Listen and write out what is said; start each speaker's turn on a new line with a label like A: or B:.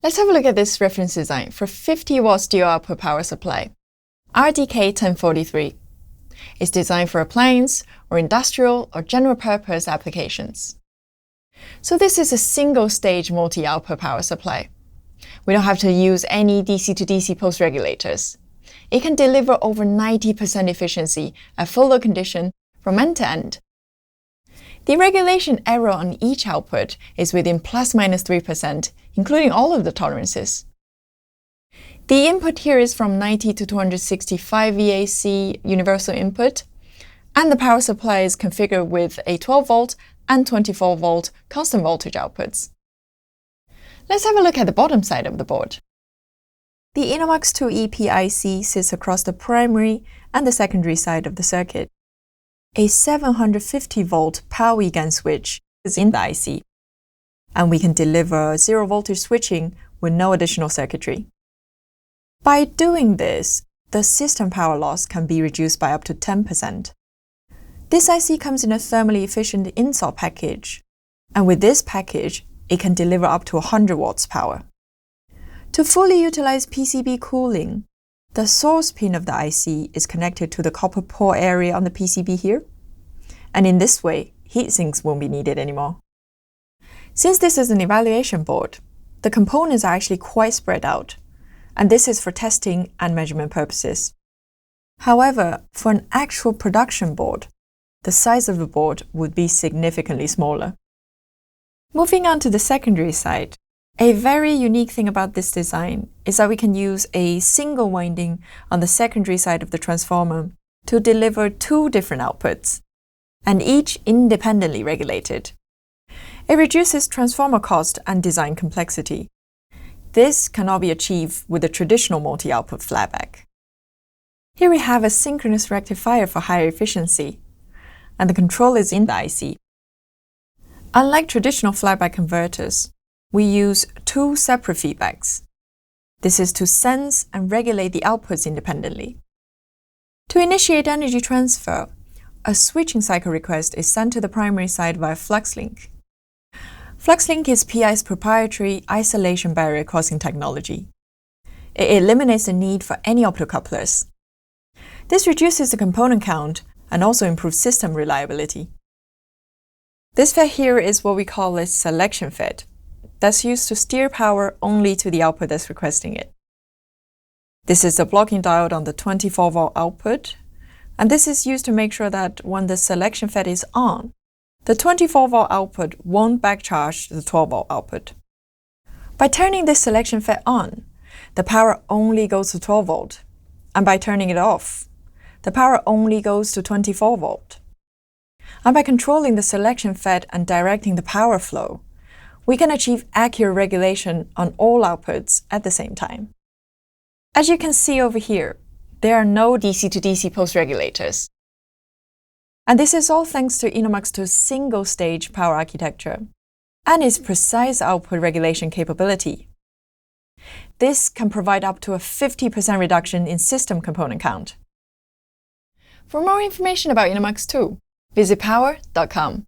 A: Let's have a look at this reference design for 50 watts dual output power supply, RDK-1043. It's designed for appliance or industrial or general purpose applications. So this is a single-stage multi-output power supply. We don't have to use any DC to DC post regulators. It can deliver over 90% efficiency at full load condition from end to end. The regulation error on each output is within ±3%, including all of the tolerances. The input here is from 90 to 265 VAC universal input, and the power supply is configured with a 12-volt and 24-volt constant voltage outputs. Let's have a look at the bottom side of the board. The InnoMux2-EP IC sits across the primary and the secondary side of the circuit. A 750-volt power GAN switch is in the IC, and we can deliver zero-voltage switching with no additional circuitry. By doing this, the system power loss can be reduced by up to 10%. This IC comes in a thermally efficient install package, and with this package, it can deliver up to 100 watts power. To fully utilize PCB cooling, the source pin of the IC is connected to the copper pore area on the PCB here, and in this way, heat sinks won't be needed anymore. Since this is an evaluation board, the components are actually quite spread out, and this is for testing and measurement purposes. However, for an actual production board, the size of the board would be significantly smaller. Moving on to the secondary side, a very unique thing about this design is that we can use a single winding on the secondary side of the transformer to deliver two different outputs, and each independently regulated. It reduces transformer cost and design complexity. This cannot be achieved with a traditional multi-output flatback. Here we have a synchronous rectifier for higher efficiency, and the control is in the IC. Unlike traditional flatback converters, we use two separate feedbacks. This is to sense and regulate the outputs independently. To initiate energy transfer, a switching cycle request is sent to the primary side via FluxLink. FluxLink is PI's proprietary isolation barrier causing technology. It eliminates the need for any optocouplers. This reduces the component count and also improves system reliability. This FET here is what we call a selection FET. That's used to steer power only to the output that's requesting it. This is the blocking diode on the 24-volt output, and this is used to make sure that when the selection FET is on, the 24-volt output won't backcharge the 12-volt output. By turning this selection FET on, the power only goes to 12-volt, and by turning it off, the power only goes to 24-volt. And by controlling the selection FET and directing the power flow, we can achieve accurate regulation on all outputs at the same time. As you can see over here, there are no DC to DC post regulators. And this is all thanks to InnoMux2's single-stage power architecture and its precise output regulation capability. This can provide up to a 50% reduction in system component count. For more information about InnoMux2, visit power.com.